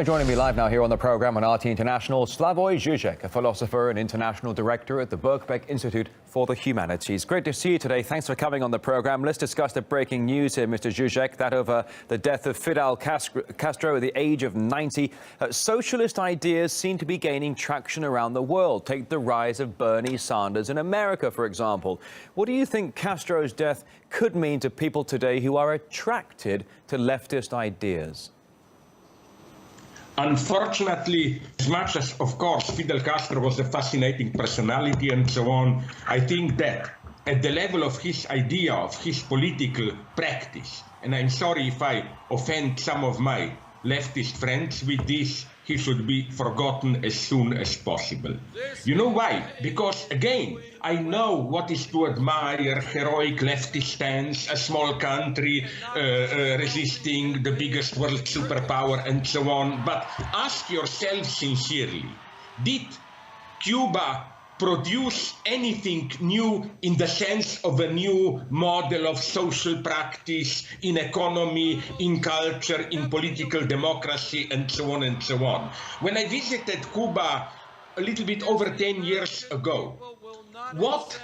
Joining me live now here on the program on RT International, Slavoj Žižek, a philosopher and international director at the Birkbeck Institute for the Humanities. Great to see you today. Thanks for coming on the program. Let's discuss the breaking news here, Mr. Žižek, that of the death of Fidel Castro at the age of 90. Socialist ideas seem to be gaining traction around the world. Take the rise of Bernie Sanders in America, for example. What do you think Castro's death could mean to people today who are attracted to leftist ideas? Unfortunately, as much as, of course, Fidel Castro was a fascinating personality and so on, I think that at the level of his idea, of his political practice, and I'm sorry if I offend some of my leftist friends with this, he should be forgotten as soon as possible. You know why? Because, again, I know what is to admire heroic leftist stance, a small country resisting the biggest world superpower and so on. But ask yourself sincerely, did Cuba produce anything new in the sense of a new model of social practice in economy, in culture, in political democracy, and so on and so on? When I visited Cuba a little bit over 10 years ago, what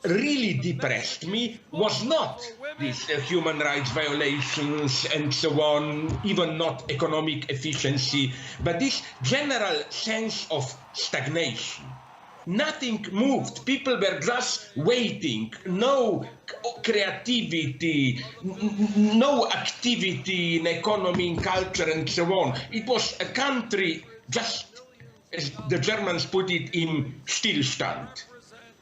really depressed me was not these human rights violations and so on, even not economic efficiency, but this general sense of stagnation. Nothing moved. People were just waiting. No creativity, no activity in economy, in culture, and so on. It was a country just, as the Germans put it, in Stillstand,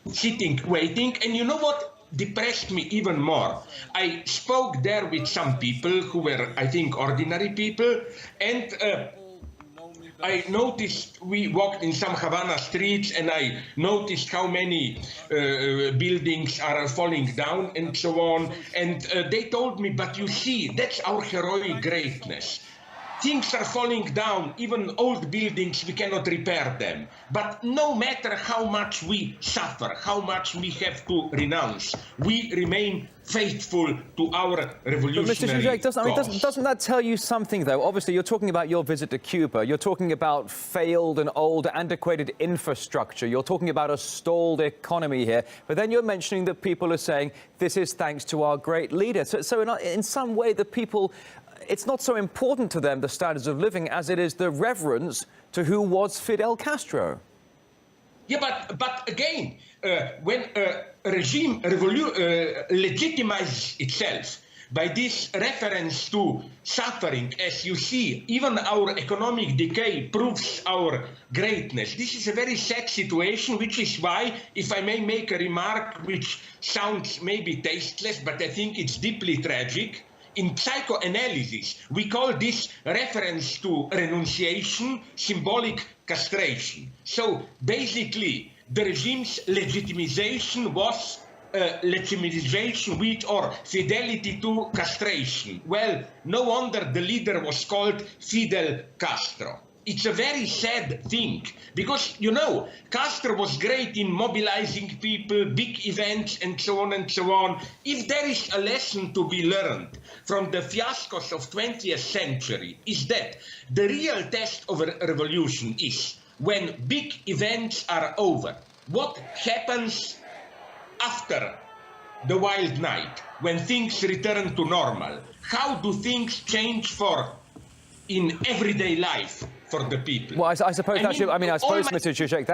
sitting, waiting. And you know what depressed me even more? I spoke there with some people who were, I think, ordinary people, and I noticed, we walked in some Havana streets, and I noticed how many buildings are falling down and so on. And they told me, but you see, that's our heroic greatness. Things are falling down, even old buildings, we cannot repair them. But no matter how much we suffer, how much we have to renounce, we remain faithful to our revolutionary But Mr. Žižek, doesn't that tell you something, though? Obviously, you're talking about your visit to Cuba. You're talking about failed and old, antiquated infrastructure. You're talking about a stalled economy here. But then you're mentioning that people are saying this is thanks to our great leader. So in some way, the people, it's not so important to them, the standards of living, as it is the reverence to who was Fidel Castro. Yeah, but again, when a regime legitimizes itself by this reference to suffering, as you see, even our economic decay proves our greatness. This is a very sad situation, which is why, if I may make a remark which sounds maybe tasteless, but I think it's deeply tragic, in psychoanalysis, we call this reference to renunciation symbolic castration. So basically, the regime's legitimization was legitimization with or fidelity to castration. Well, no wonder the leader was called Fidel Castro. It's a very sad thing, because, you know, Castro was great in mobilizing people, big events, and so on and so on. If there is a lesson to be learned from the fiascos of 20th century, is that the real test of a revolution is when big events are over. What happens after the wild night, when things return to normal? How do things change in everyday life for the people? Well, I suppose that should, I suppose, Mr. Žižek,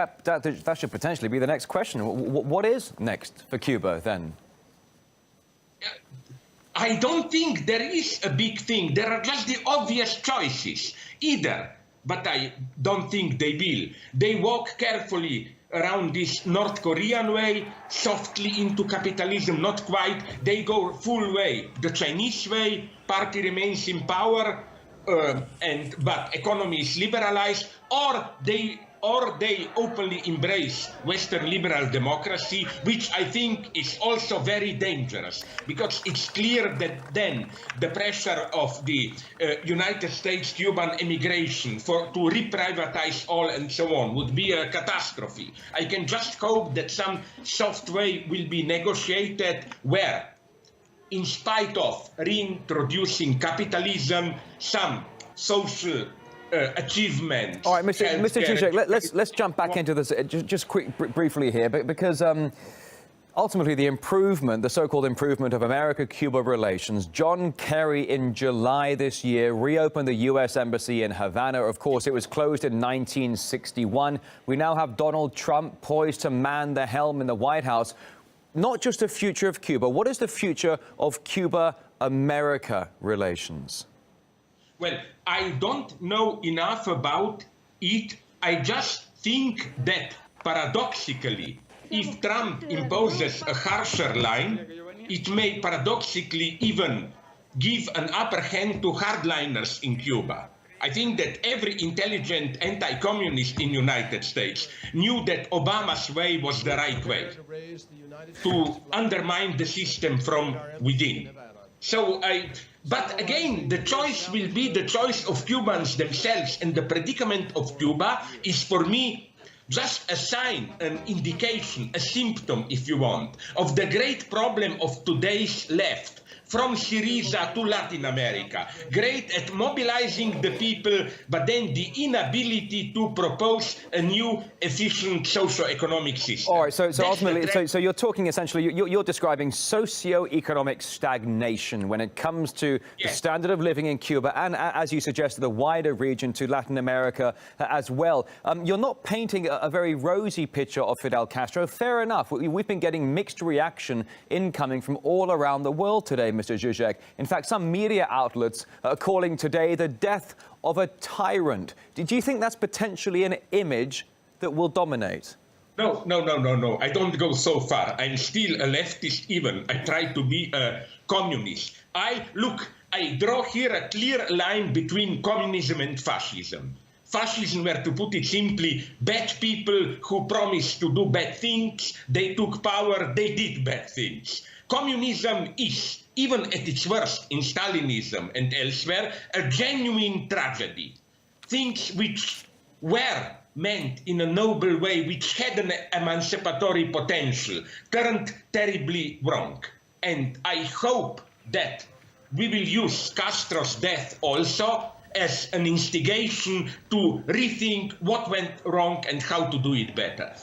that should potentially be the next question. What is next for Cuba, then? I don't think there is a big thing. There are just the obvious choices. Either, but I don't think they will. They walk carefully around this North Korean way, softly into capitalism, not quite. They go full way, the Chinese way, party remains in power, but economy is liberalized, or they openly embrace Western liberal democracy, which I think is also very dangerous, because it's clear that then the pressure of the United States Cuban emigration to reprivatize all and so on would be a catastrophe. I can just hope that some soft way will be negotiated where, in spite of reintroducing capitalism, some social achievements. All right, Mr. Žižek, let's jump back into this just briefly here, because ultimately the so-called improvement of America-Cuba relations. John Kerry in July this year reopened the U.S. Embassy in Havana. Of course, it was closed in 1961. We now have Donald Trump poised to man the helm in the White House. Not just the future of Cuba. What is the future of Cuba-America relations? Well, I don't know enough about it. I just think that, paradoxically, if Trump imposes a harsher line, it may paradoxically even give an upper hand to hardliners in Cuba. I think that every intelligent anti-communist in the United States knew that Obama's way was the right way, to undermine the system from within. But again, the choice will be the choice of Cubans themselves, and the predicament of Cuba is, for me, just a sign, an indication, a symptom, if you want, of the great problem of today's left, from Syriza to Latin America, great at mobilizing the people, but then the inability to propose a new, efficient socio-economic system. All right, so ultimately, so you're talking essentially, you're describing socio-economic stagnation when it comes to the standard of living in Cuba and, as you suggested, the wider region to Latin America as well. You're not painting a very rosy picture of Fidel Castro. Fair enough. We've been getting mixed reaction incoming from all around the world today, Mr. Žižek. In fact, some media outlets are calling today the death of a tyrant. Did you think that's potentially an image that will dominate? No. I don't go so far. I'm still a leftist even. I try to be a communist. I draw here a clear line between communism and fascism. Fascism were, to put it simply, bad people who promised to do bad things. They took power, they did bad things. Communism is, even at its worst in Stalinism and elsewhere, a genuine tragedy. Things which were meant in a noble way, which had an emancipatory potential, turned terribly wrong. And I hope that we will use Castro's death also as an instigation to rethink what went wrong and how to do it better.